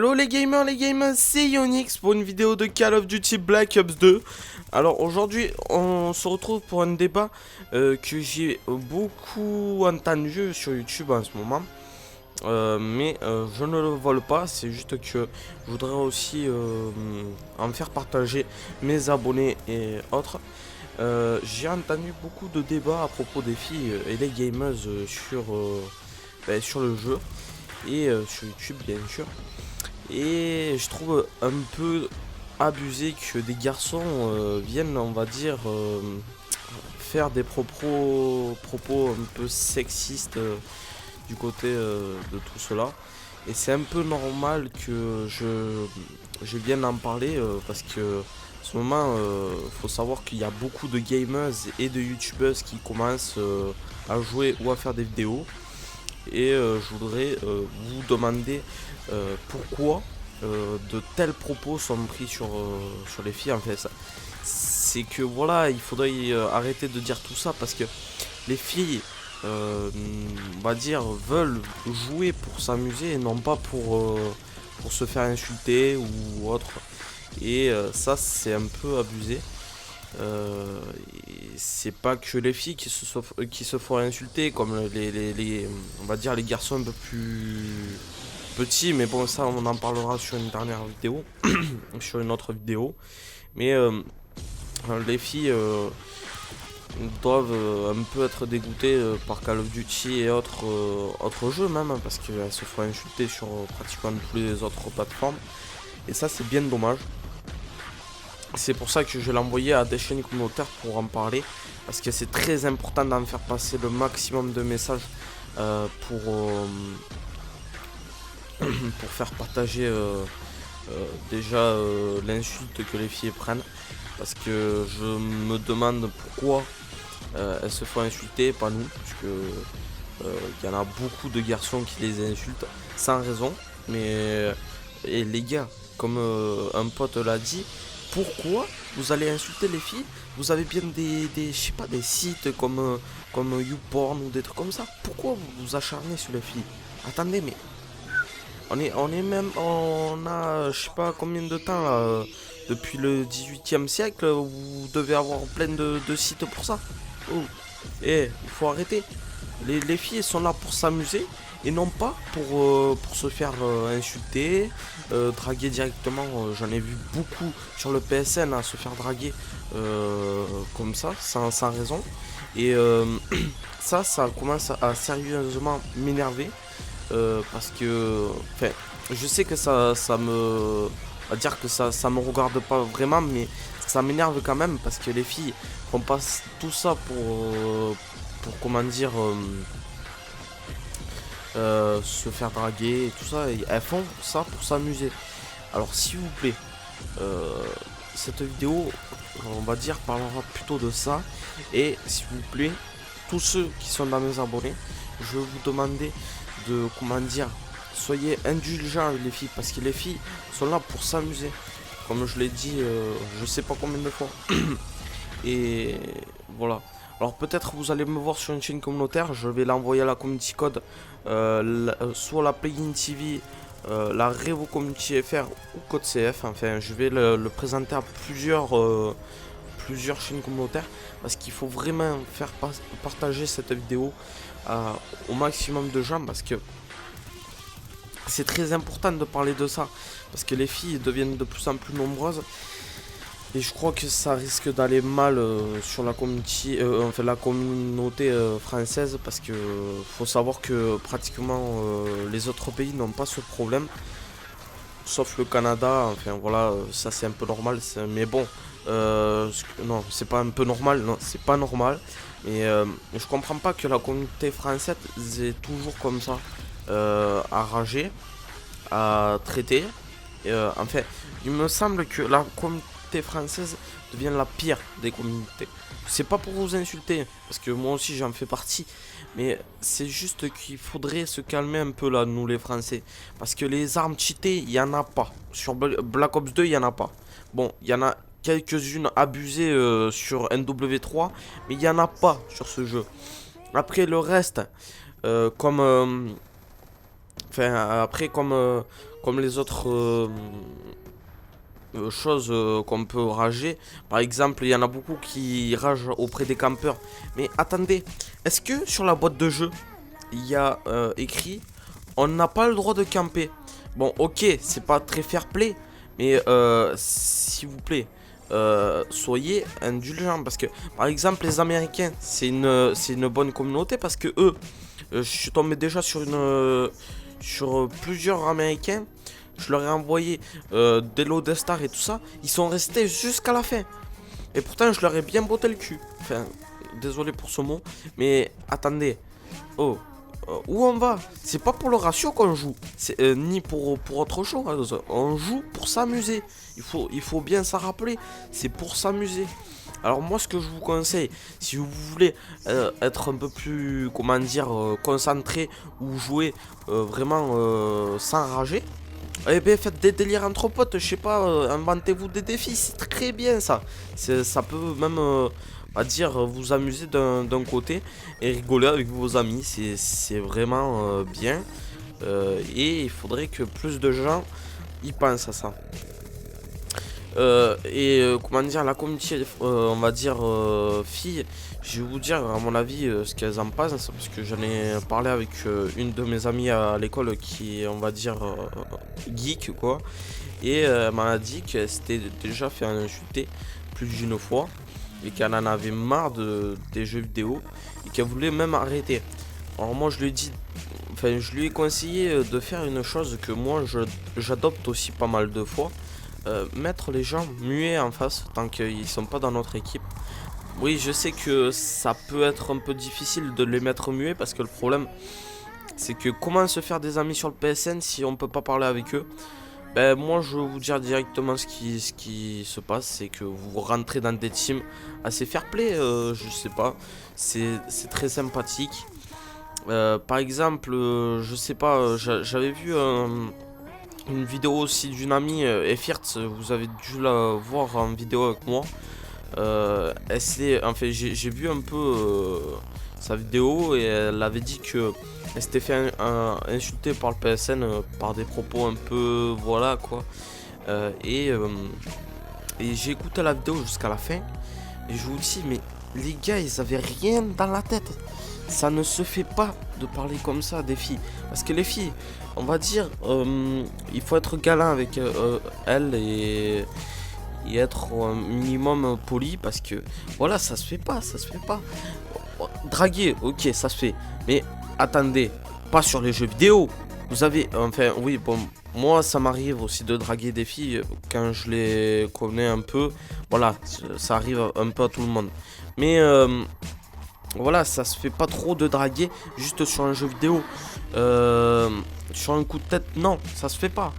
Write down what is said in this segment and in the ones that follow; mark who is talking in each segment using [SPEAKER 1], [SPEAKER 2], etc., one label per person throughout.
[SPEAKER 1] Hello les gamers, c'est Yonix pour une vidéo de Call of Duty Black Ops 2. Alors aujourd'hui on se retrouve pour un débat que j'ai beaucoup entendu sur YouTube en ce moment. Mais je ne le vole pas, c'est juste que je voudrais aussi en faire partager mes abonnés et autres. J'ai entendu beaucoup de débats à propos des filles et des gamers sur le jeu et sur YouTube bien sûr. Et je trouve un peu abusé que des garçons viennent, on va dire, faire des propos un peu sexistes du côté de tout cela. Et c'est un peu normal que je vienne en parler parce que en ce moment, faut savoir qu'il y a beaucoup de gamers et de youtubeuses qui commencent à jouer ou à faire des vidéos. Et je voudrais vous demander pourquoi de tels propos sont pris sur les filles. En fait, c'est que voilà, il faudrait arrêter de dire tout ça parce que les filles, on va dire, veulent jouer pour s'amuser et non pas pour se faire insulter ou autre. Et ça, c'est un peu abusé. Et c'est pas que les filles qui se font insulter comme on va dire les garçons un peu plus petits, mais bon, ça on en parlera sur une dernière vidéo sur une autre vidéo. Mais les filles doivent un peu être dégoûtées par Call of Duty et autres jeux même, hein, parce qu'elles se font insulter sur pratiquement tous les autres plateformes, et ça c'est bien dommage. C'est pour ça que je l'ai envoyé à des chaînes communautaires pour en parler. Parce que c'est très important d'en faire passer le maximum de messages pour faire partager déjà l'insulte que les filles prennent. Parce que je me demande pourquoi elles se font insulter, pas nous. Parce que y en a beaucoup de garçons qui les insultent sans raison. Mais et les gars, comme un pote l'a dit, pourquoi vous allez insulter les filles? Vous avez bien je sais pas, des sites comme YouPorn ou des trucs comme ça. Pourquoi vous vous acharnez sur les filles? Attendez, mais on a je sais pas combien de temps là, depuis le 18e siècle, vous devez avoir plein de sites pour ça. Oh, il faut arrêter. Les filles sont là pour s'amuser et non pas pour se faire insulter, draguer directement. J'en ai vu beaucoup sur le PSN se faire draguer comme ça, sans raison. Et ça commence à sérieusement m'énerver parce que, enfin, je sais que ça me, on va dire que ça me regarde pas vraiment, mais ça m'énerve quand même parce que les filles font pas tout ça pour comment dire. Se faire draguer et tout ça, et elles font ça pour s'amuser. Alors s'il vous plaît, cette vidéo, on va dire, parlera plutôt de ça. Et s'il vous plaît, tous ceux qui sont dans mes abonnés, je vais vous demander de, comment dire, soyez indulgents avec les filles, parce que les filles sont là pour s'amuser, comme je l'ai dit je sais pas combien de fois. Et voilà. Alors peut-être vous allez me voir sur une chaîne communautaire, je vais l'envoyer à la community code, soit la Plugin TV, la Revo Community FR ou code CF. Enfin, je vais le présenter à plusieurs chaînes communautaires parce qu'il faut vraiment faire partager cette vidéo au maximum de gens, parce que c'est très important de parler de ça, parce que les filles deviennent de plus en plus nombreuses. Et je crois que ça risque d'aller mal sur la communauté, française, parce que faut savoir que pratiquement les autres pays n'ont pas ce problème, sauf le Canada. Enfin voilà, ça c'est un peu normal, mais bon, non, c'est pas un peu normal, non, c'est pas normal. Et je comprends pas que la communauté française est toujours comme ça, à rager, à traiter. Enfin, il me semble que la communauté française devient la pire des communautés. C'est pas pour vous insulter, parce que moi aussi j'en fais partie, mais c'est juste qu'il faudrait se calmer un peu là, nous les Français, parce que les armes cheatées, il y en a pas. Sur Black Ops 2, il y en a pas. Bon, il y en a quelques-unes abusées sur NW3, mais il y en a pas sur ce jeu. Après le reste, comme comme les autres choses qu'on peut rager. Par exemple, il y en a beaucoup qui ragent auprès des campeurs. Mais attendez, est-ce que sur la boîte de jeu, il y a écrit on n'a pas le droit de camper? Bon, ok, c'est pas très fair play, mais s'il vous plaît, soyez indulgents. Parce que, par exemple, les Américains, c'est une bonne communauté. Parce que eux, je suis tombé déjà sur plusieurs Américains. Je leur ai envoyé des lots de stars et tout ça. Ils sont restés jusqu'à la fin. Et pourtant, je leur ai bien botté le cul. Enfin, désolé pour ce mot. Mais attendez. Oh, où on va? C'est pas pour le ratio qu'on joue. Ni pour autre chose. On joue pour s'amuser. Il faut bien s'en rappeler. C'est pour s'amuser. Alors moi, ce que je vous conseille, si vous voulez être un peu plus, comment dire, concentré ou jouer vraiment sans rager, eh bien, faites des délires entre potes, je sais pas, inventez-vous des défis, c'est très bien ça. Ça peut même, on va dire, vous amuser d'un côté et rigoler avec vos amis, c'est vraiment bien. Et il faudrait que plus de gens y pensent à ça. Comment dire, la communauté, on va dire, filles, je vais vous dire à mon avis ce qu'elles en pensent, parce que j'en ai parlé avec une de mes amies à l'école qui est, on va dire, geek quoi, et elle m'a dit qu'elle s'était déjà fait insulter plus d'une fois et qu'elle en avait marre des jeux vidéo et qu'elle voulait même arrêter. Alors moi je lui ai dit, enfin je lui ai conseillé de faire une chose que moi j'adopte aussi pas mal de fois. Mettre les gens muets en face tant qu'ils sont pas dans notre équipe. Oui, je sais que ça peut être un peu difficile de les mettre muets parce que le problème c'est que comment se faire des amis sur le PSN si on peut pas parler avec eux? Ben moi je vais vous dire directement ce qui se passe, c'est que vous rentrez dans des teams assez fair play, je sais pas, c'est très sympathique. Par exemple, je sais pas, j'avais vu une vidéo aussi d'une amie, Efirtz, vous avez dû la voir en vidéo avec moi. Enfin, j'ai vu un peu sa vidéo et elle avait dit que elle s'était fait insulter par le PSN par des propos un peu, voilà quoi. Et j'ai écouté la vidéo jusqu'à la fin et je vous dis, mais les gars, ils avaient rien dans la tête. Ça ne se fait pas de parler comme ça des filles. Parce que les filles, on va dire, il faut être galant avec elles et être un minimum poli. Parce que voilà, ça se fait pas, ça se fait pas. Draguer, ok, ça se fait. Mais attendez, pas sur les jeux vidéo. Vous avez, enfin, oui, bon, moi ça m'arrive aussi de draguer des filles quand je les connais un peu. Voilà, ça arrive un peu à tout le monde. Mais voilà, ça se fait pas trop de draguer juste sur un jeu vidéo. Sur un coup de tête, non, ça se fait pas.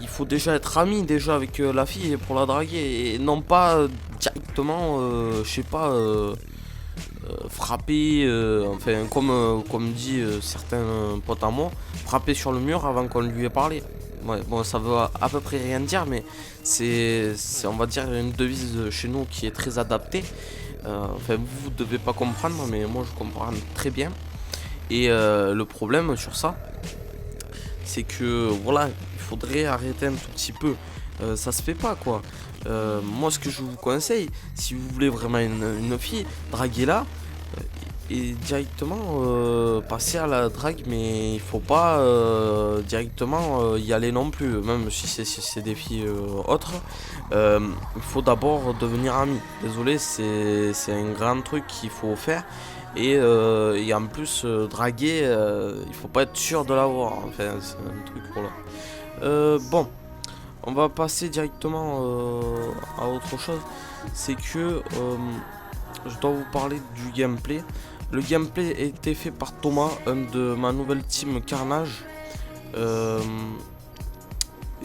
[SPEAKER 1] Il faut déjà être ami déjà avec la fille pour la draguer et non pas directement, je sais pas, frapper, enfin comme dit certains potes à moi, frapper sur le mur avant qu'on lui ait parlé. Ouais, bon, ça veut à peu près rien dire, mais c'est on va dire une devise chez nous qui est très adaptée. Enfin, vous devez pas comprendre, mais moi je comprends très bien. Et le problème sur ça, c'est que voilà, il faudrait arrêter un tout petit peu. Ça se fait pas quoi. Moi, ce que je vous conseille, si vous voulez vraiment une fille, draguez-la et directement passer à la drague, mais il faut pas directement y aller non plus, même si c'est des filles autres. Il faut d'abord devenir ami. Désolé, c'est un grand truc qu'il faut faire. Et en plus, draguer, il faut pas être sûr de l'avoir. Enfin, c'est un truc, voilà. Bon, on va passer directement à autre chose. C'est que je dois vous parler du gameplay. Le gameplay a été fait par Thomas, un de ma nouvelle team Carnage.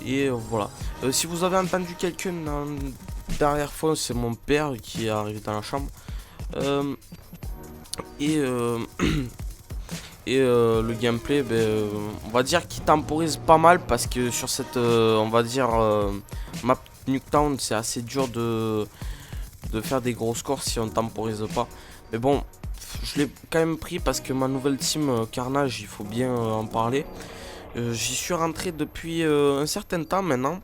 [SPEAKER 1] Et voilà. Si vous avez entendu quelqu'un derrière fond, c'est mon père qui est arrivé dans la chambre. Et le gameplay, on va dire qu'il temporise pas mal parce que sur cette, on va dire, map Nuketown, c'est assez dur de faire des gros scores si on temporise pas. Mais bon, je l'ai quand même pris parce que ma nouvelle team Carnage, il faut bien en parler. J'y suis rentré depuis un certain temps maintenant.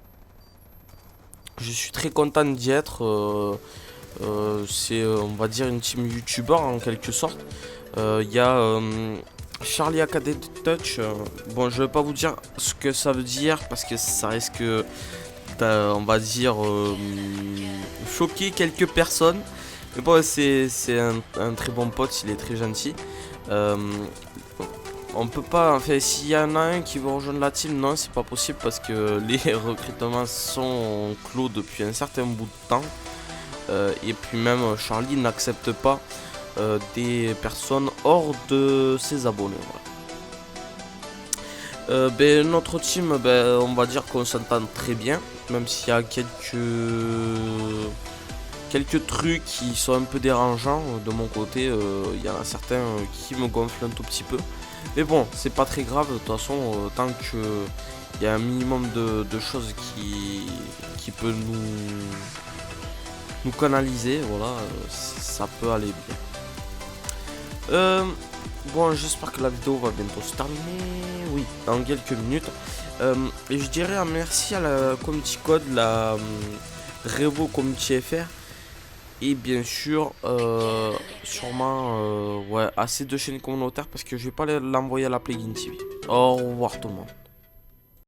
[SPEAKER 1] Je suis très content d'y être. C'est, on va dire, une team YouTuber en quelque sorte. Il y a Charlie Academy Touch. Bon, je vais pas vous dire ce que ça veut dire parce que ça risque, on va dire, choquer quelques personnes. Mais bon, c'est un très bon pote, il est très gentil. Euh, on peut pas, enfin, s'il y en a un qui veut rejoindre la team, non, c'est pas possible parce que les recrutements sont clos depuis un certain bout de temps. Et puis même Charlie n'accepte pas des personnes hors de ses abonnés. Voilà. Notre team, on va dire qu'on s'entend très bien, même s'il y a quelques trucs qui sont un peu dérangeants de mon côté. Il y en a certains qui me gonflent un tout petit peu. Mais bon, c'est pas très grave, de toute façon, tant qu'il y a un minimum de choses qui peut nous canaliser, voilà, ça peut aller bien. Bon, j'espère que la vidéo va bientôt se terminer, oui, dans quelques minutes. Et je dirais un merci à la Community Code, la Revo Community FR. Et bien sûr, sûrement, ouais, à ces deux chaînes communautaires parce que je vais pas l'envoyer à la Plugin TV. Au revoir tout le monde.